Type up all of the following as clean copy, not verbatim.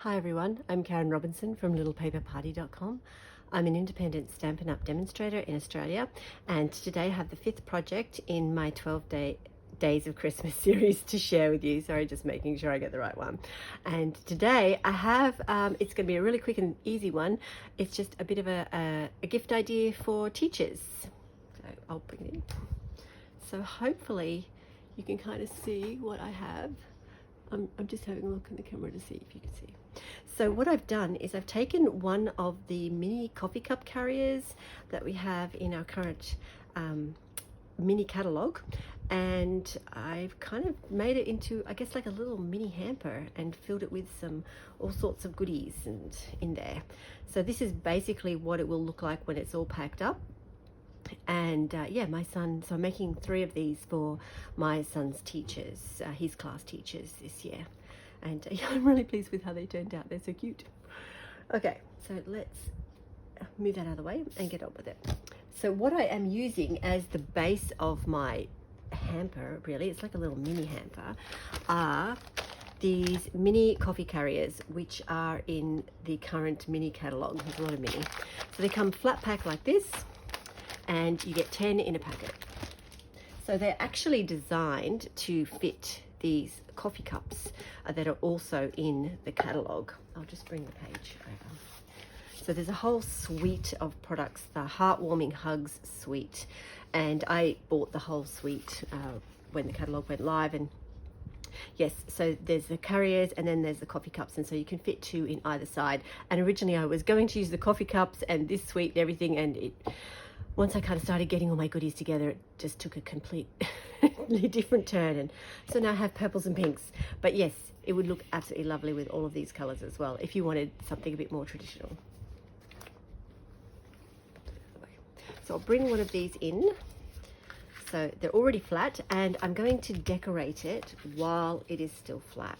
Hi everyone, I'm Karen Robinson from littlepaperparty.com. I'm an independent Stampin' Up! Demonstrator in Australia, and today I have the 5th project in my 12 Days of Christmas series to share with you. Sorry, just making sure I get the right one. And today I have, it's going to be a really quick and easy one. It's just a bit of a gift idea for teachers. So I'll bring it in. So hopefully you can kind of see what I have. I'm just having a look in the camera to see if you can see. So what I've done is I've taken one of the mini coffee cup carriers that we have in our current mini catalogue, and I've kind of made it into, I guess, like a little mini hamper and filled it with all sorts of goodies and in there. So this is basically what it will look like when it's all packed up. And yeah, my son, so I'm making 3 of these for my son's teachers, his class teachers this year. And yeah, I'm really pleased with how they turned out. They're so cute. Okay, so let's move that out of the way and get on with it. So what I am using as the base of my hamper, really, it's like a little mini hamper, are these mini coffee carriers, which are in the current mini catalogue. There's a lot of mini. So they come flat pack like this, and you get 10 in a packet. So they're actually designed to fit these coffee cups that are also in the catalogue. I'll just bring the page over. So there's a whole suite of products, the Heartwarming Hugs suite, and I bought the whole suite when the catalogue went live. And yes, so there's the carriers and then there's the coffee cups, and so you can fit 2 in either side. And originally I was going to use the coffee cups and this suite and everything, and once I kind of started getting all my goodies together, it just took a completely different turn. And so now I have purples and pinks. But yes, it would look absolutely lovely with all of these colors as well, if you wanted something a bit more traditional. So I'll bring one of these in. So they're already flat, and I'm going to decorate it while it is still flat,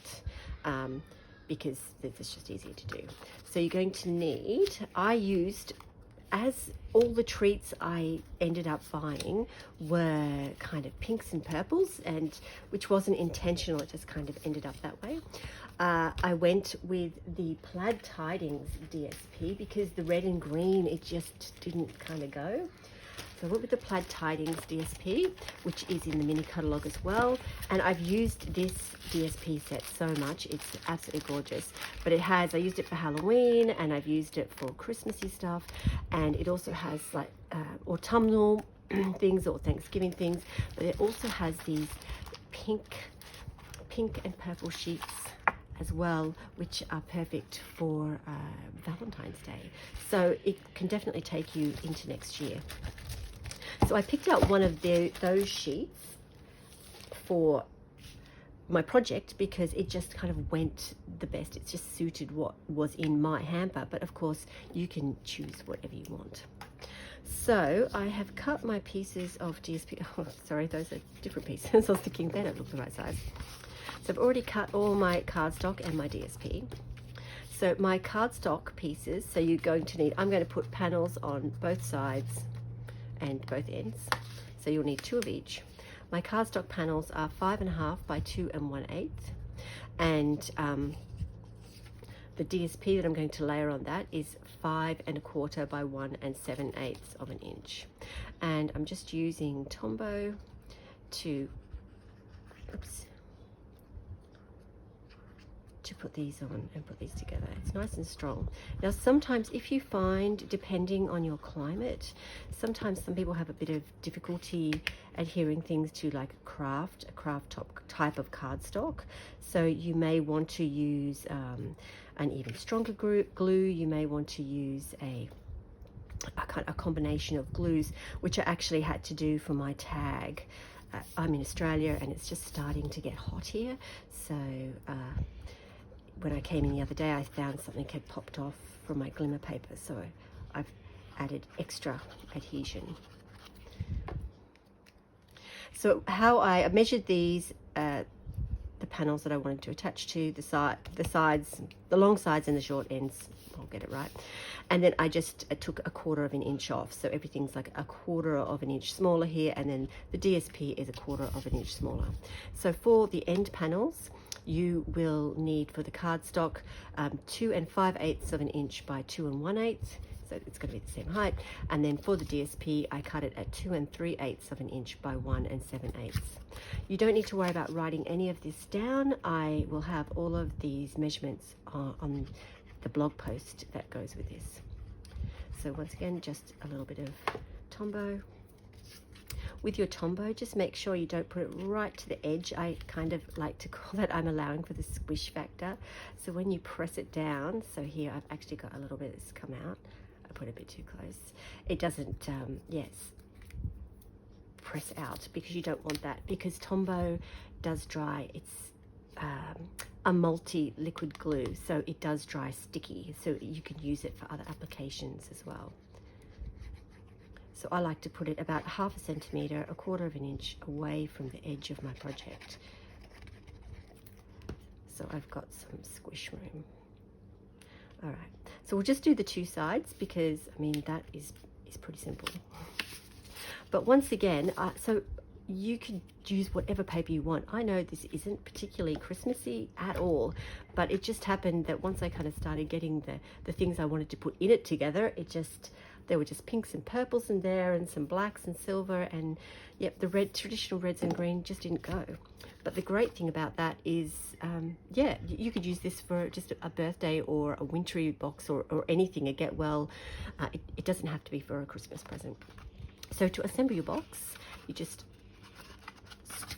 because it's just easier to do. So you're going to need, I used, as all the treats I ended up buying were kind of pinks and purples, and which wasn't intentional, it just kind of ended up that way. I went with the Plaid Tidings DSP because the red and green, it just didn't kind of go. So I went with the Plaid Tidings DSP, which is in the mini catalogue as well. And I've used this DSP set so much. It's absolutely gorgeous. But I used it for Halloween, and I've used it for Christmassy stuff. And it also has like autumnal things or Thanksgiving things. But it also has these pink and purple sheets as well, which are perfect for Valentine's Day. So it can definitely take you into next year. So I picked out one of those sheets for my project because it just kind of went the best. It just suited what was in my hamper, but of course you can choose whatever you want. So I have cut my pieces of DSP. Oh, sorry, those are different pieces. I was thinking they don't look the right size. So I've already cut all my cardstock and my DSP. So my cardstock pieces, so you're going to need, I'm going to put panels on both sides and both ends. So you'll need 2 of each. My cardstock panels are 5.5 by 2 1/8. And the DSP that I'm going to layer on that is 5.25 by 1 7/8 of an inch. And I'm just using Tombow to put these on and put these together. It's nice and strong. Now sometimes, if you find, depending on your climate, sometimes some people have a bit of difficulty adhering things to like a craft top type of cardstock. So you may want to use an even stronger glue. You may want to use a combination of glues, which I actually had to do for my tag. I'm in Australia and it's just starting to get hot here, so when I came in the other day, I found something had popped off from my glimmer paper, so I've added extra adhesion. So how I measured these, the panels that I wanted to attach to, the sides, the long sides and the short ends, I'll get it right. And then I just took 1/4 of an inch off, so everything's like 1/4 of an inch smaller here, and then the DSP is 1/4 of an inch smaller. So for the end panels, you will need for the cardstock 2 5/8 of an inch by 2 1/8, so it's going to be the same height. And then for the DSP, I cut it at 2 3/8 of an inch by 1 7/8. You don't need to worry about writing any of this down. I will have all of these measurements on the blog post that goes with this. So once again, just a little bit of Tombow. With your Tombow, just make sure you don't put it right to the edge. I kind of like to call that I'm allowing for the squish factor. So when you press it down, so here I've actually got a little bit that's come out. I put it a bit too close. It doesn't, yes, press out, because you don't want that, because Tombow does dry. It's a multi-liquid glue, so it does dry sticky, so you can use it for other applications as well. So I like to put it about 1/2 centimetre, 1/4 of an inch away from the edge of my project. So I've got some squish room. All right, so we'll just do the 2 sides, because I mean that is pretty simple. But once again, so you can use whatever paper you want. I know this isn't particularly Christmassy at all, but it just happened that once I kind of started getting the things I wanted to put in it together, there were just pinks and purples in there, and some blacks and silver, and yep, the traditional reds and green just didn't go. But the great thing about that is, yeah, you could use this for just a birthday or a wintry box, or anything, a get well. It doesn't have to be for a Christmas present. So to assemble your box, you just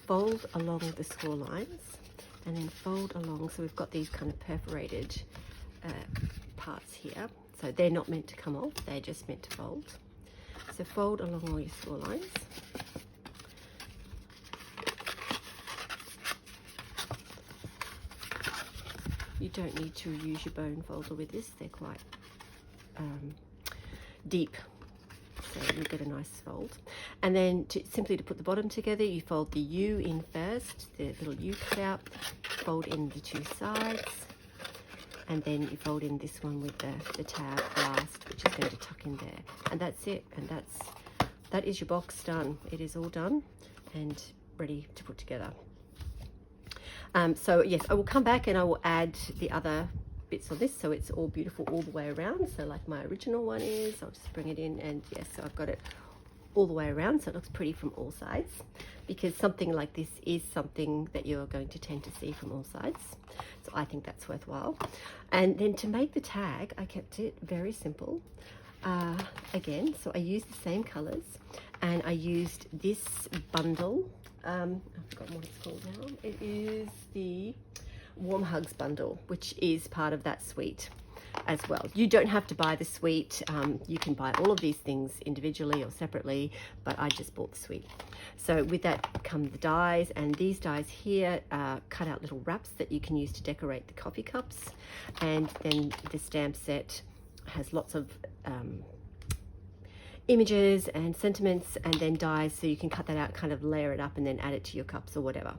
fold along the score lines, and then fold along. So we've got these kind of perforated parts here. So they're not meant to come off, they're just meant to fold. So fold along all your score lines. You don't need to use your bone folder with this, they're quite deep. So you'll get a nice fold. And then simply to put the bottom together, you fold the U in first, the little U cut out, fold in the 2 sides, and then you fold in this one with the tab last, which is going to tuck in there. And that's it, and that is your box done. It is all done and ready to put together. So yes, I will come back and I will add the other bits of this, so it's all beautiful all the way around, so like my original one is. I'll just bring it in, and yes, so I've got it all the way around, so it looks pretty from all sides, because something like this is something that you're going to tend to see from all sides, so I think that's worthwhile. And then to make the tag, I kept it very simple. Again, so I used the same colors, and I used this bundle. I've forgotten what it's called now. It is the Warm Hugs bundle, which is part of that suite as well. You don't have to buy the suite. You can buy all of these things individually or separately, but I just bought the suite. So with that come the dies, and these dies here cut out little wraps that you can use to decorate the coffee cups. And then the stamp set has lots of images and sentiments, and then dies, so you can cut that out, kind of layer it up, and then add it to your cups or whatever.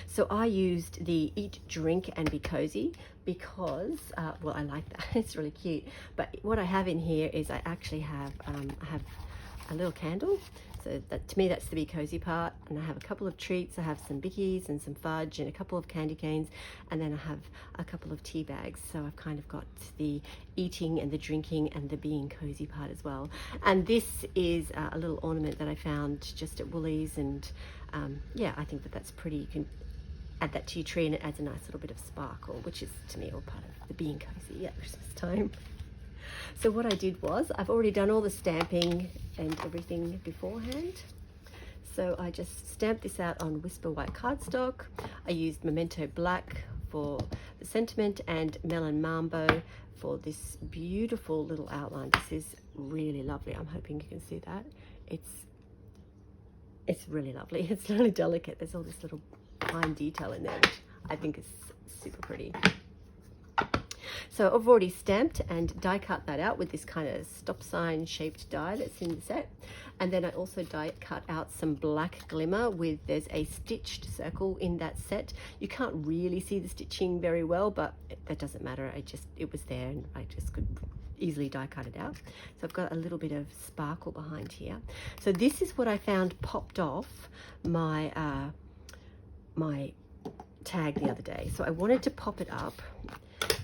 So I used the Eat, Drink and Be Cozy because, well, I like that. It's really cute. But what I have in here is I actually have, I have a little candle. So that, to me, that's the Be Cozy part. And I have a couple of treats. I have some bickies and some fudge and a couple of candy canes. And then I have a couple of tea bags. So I've kind of got the eating and the drinking and the being cozy part as well. And this is a little ornament that I found just at Woolies. And yeah, I think that that's pretty. You can add that to your tree, and it adds a nice little bit of sparkle, which is to me all part of the being cozy at Christmas time. So what I did was, I've already done all the stamping and everything beforehand. So I just stamped this out on Whisper White cardstock. I used Memento Black for the sentiment and Melon Mambo for this beautiful little outline. This is really lovely. I'm hoping you can see that. It's really lovely. It's really delicate. There's all this little fine detail in there, which I think is super pretty. So I've already stamped and die cut that out with this kind of stop sign shaped die that's in the set. And then I also die cut out some black glimmer with, there's a stitched circle in that set. You can't really see the stitching very well, but that doesn't matter. It was there, and I just could easily die cut it out. So I've got a little bit of sparkle behind here. So this is what I found popped off my my tag the other day. So I wanted to pop it up,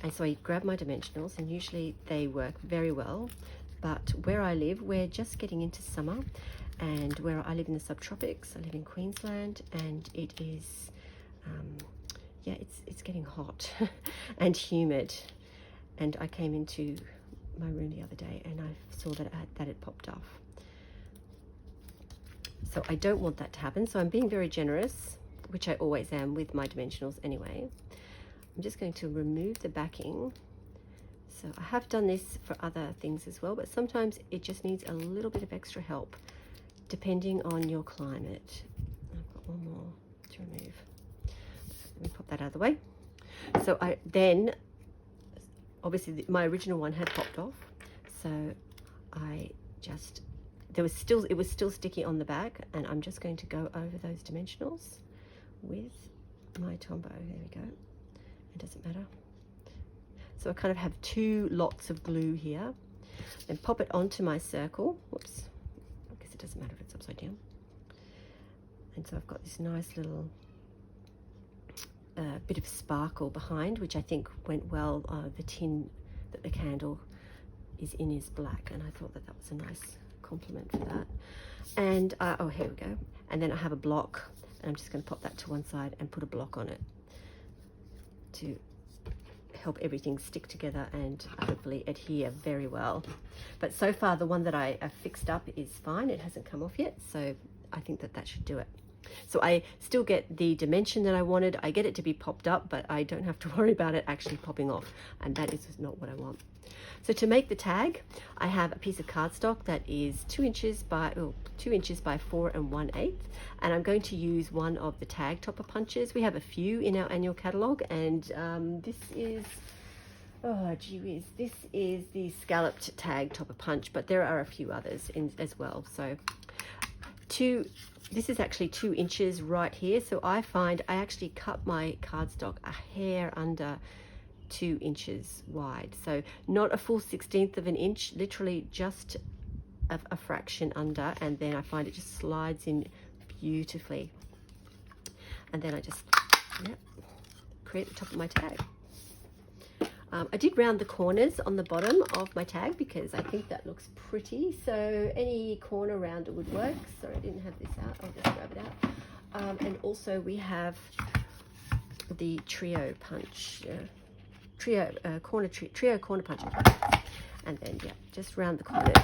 and so I grabbed my dimensionals, and usually they work very well. But where I live, we're just getting into summer, and where I live in the subtropics, I live in Queensland, and it is, yeah, it's getting hot and humid. And I came into my room the other day and I saw that it popped off. So I don't want that to happen. So I'm being very generous, which I always am with my dimensionals anyway. I'm just going to remove the backing. So I have done this for other things as well, but sometimes it just needs a little bit of extra help depending on your climate. I've got one more to remove. Let me pop that out of the way. So obviously my original one had popped off, so it was still sticky on the back, and I'm just going to go over those dimensionals with my Tombow. There we go. It doesn't matter. So I kind of have two lots of glue here, and pop it onto my circle. Whoops, I guess it doesn't matter if it's upside down. And so I've got this nice little bit of sparkle behind, which I think went well. The tin that the candle is in is black, and I thought that was a nice compliment for that. And oh, here we go. And then I have a block, and I'm just going to pop that to one side and put a block on it to help everything stick together and hopefully adhere very well. But so far the one that I fixed up is fine. It hasn't come off yet, so I think that should do it. So I still get the dimension that I wanted. I get it to be popped up, but I don't have to worry about it actually popping off, and that is not what I want. So to make the tag, I have a piece of cardstock that is 2 inches by 4 1/8, and I'm going to use one of the tag topper punches. We have a few in our annual catalogue, and this is, oh gee whiz, this is the scalloped tag topper punch, but there are a few others as well. So this is actually 2 inches right here, so I find I actually cut my cardstock a hair under 2 inches wide, so not a full 1/16 of an inch, literally just a fraction under, and then I find it just slides in beautifully, and then I just create the top of my tag. I did round the corners on the bottom of my tag because I think that looks pretty, so any corner rounder would work. Sorry, I didn't have this out. I'll just grab it out. And also we have the trio punch, trio corner punch. And then just round the corners.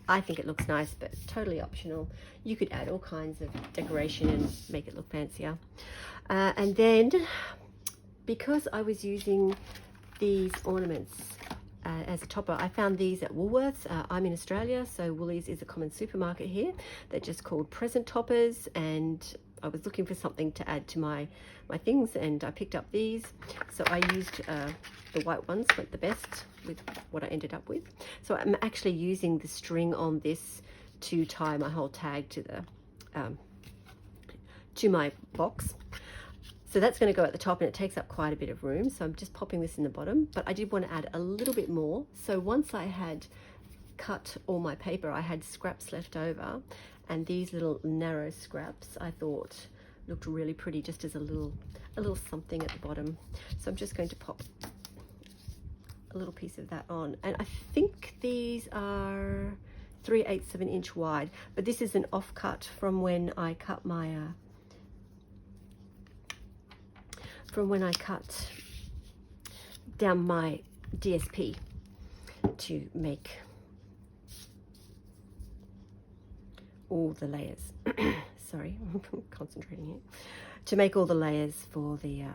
I think it looks nice, but totally optional. You could add all kinds of decoration and make it look fancier. And then because I was using these ornaments as a topper, I found these at Woolworths. I'm in Australia, so Woolies is a common supermarket here. They're just called present toppers, and I was looking for something to add to my things, and I picked up these. So I used the white ones, went the best with what I ended up with. So I'm actually using the string on this to tie my whole tag to my box. So that's going to go at the top, and it takes up quite a bit of room. So I'm just popping this in the bottom, but I did want to add a little bit more. So once I had cut all my paper, I had scraps left over, and these little narrow scraps I thought looked really pretty, just as a little something at the bottom. So I'm just going to pop a little piece of that on, and I think these are 3/8 of an inch wide, but this is an offcut from when I cut my down my DSP to make all the layers. Sorry, I'm concentrating here. To make all the layers for the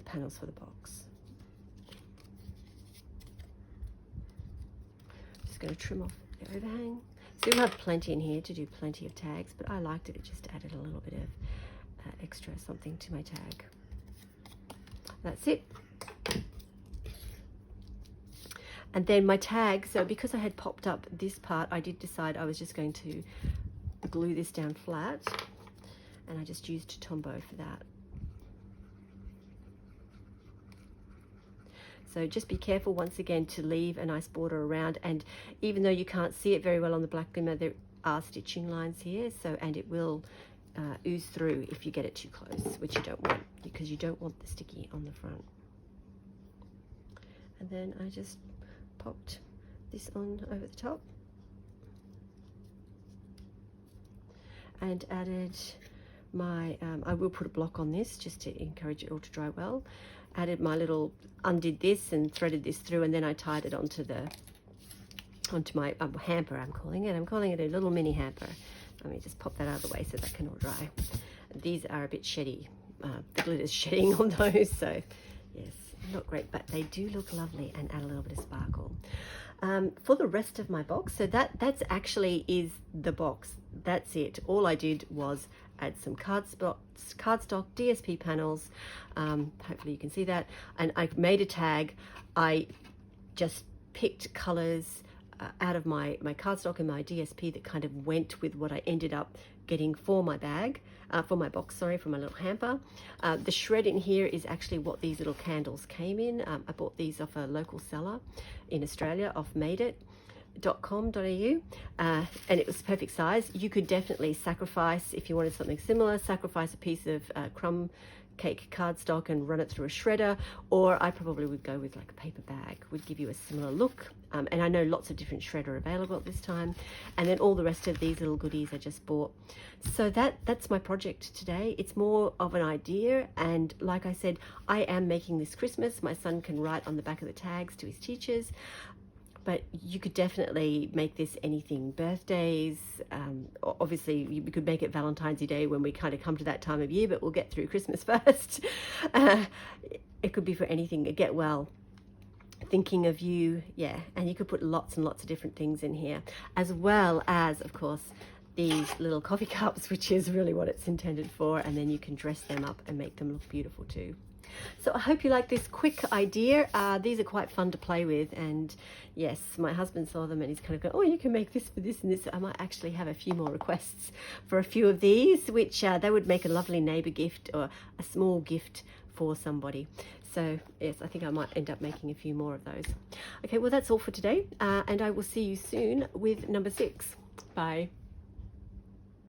panels for the box. Just going to trim off the overhang. So you'll have plenty in here to do plenty of tags, but I liked it. It just added a little bit of extra something to my tag. That's it. And then my tag, so because I had popped up this part, I did decide I was just going to glue this down flat, and I just used Tombow for that. So just be careful once again to leave a nice border around, and even though you can't see it very well on the black glimmer, there are stitching lines here, so, and it will ooze through if you get it too close, which you don't want, because you don't want the sticky on the front. And then I just popped this on over the top and added my, I will put a block on this just to encourage it all to dry well. Added my little, undid this and threaded this through, and then I tied it onto my hamper, I'm calling it a little mini hamper. Let me just pop that out of the way so that can all dry. These are a bit sheddy. The glitter's shedding on those, so yes, not great, but they do look lovely and add a little bit of sparkle. For the rest of my box, so that's actually is the box. That's it. All I did was add some cardstock DSP panels. Hopefully you can see that. And I made a tag. I just picked colors out of my cardstock and my DSP that kind of went with what I ended up getting for my bag, for my box, sorry, for my little hamper. The shred in here is actually what these little candles came in. I bought these off a local seller in Australia, off madeit.com.au, and it was perfect size. You could definitely sacrifice, if you wanted something similar, sacrifice a piece of crumb cake cardstock and run it through a shredder, or I probably would go with like a paper bag, would give you a similar look. And I know lots of different shredder available at this time. And then all the rest of these little goodies I just bought. So that's my project today. It's more of an idea, and like I said, I am making this Christmas. My son can write on the back of the tags to his teachers. But you could definitely make this anything, birthdays, obviously you could make it Valentine's Day when we kind of come to that time of year, but we'll get through Christmas first. It could be for anything, a get well, thinking of you, yeah, and you could put lots and lots of different things in here, as well as, of course, these little coffee cups, which is really what it's intended for, and then you can dress them up and make them look beautiful too. So I hope you like this quick idea. These are quite fun to play with, and yes, my husband saw them and he's kind of going, oh, you can make this for this and this. I might actually have a few more requests for a few of these, which they would make a lovely neighbour gift or a small gift for somebody. So yes, I think I might end up making a few more of those. Okay, well, that's all for today, and I will see you soon with number 6. Bye.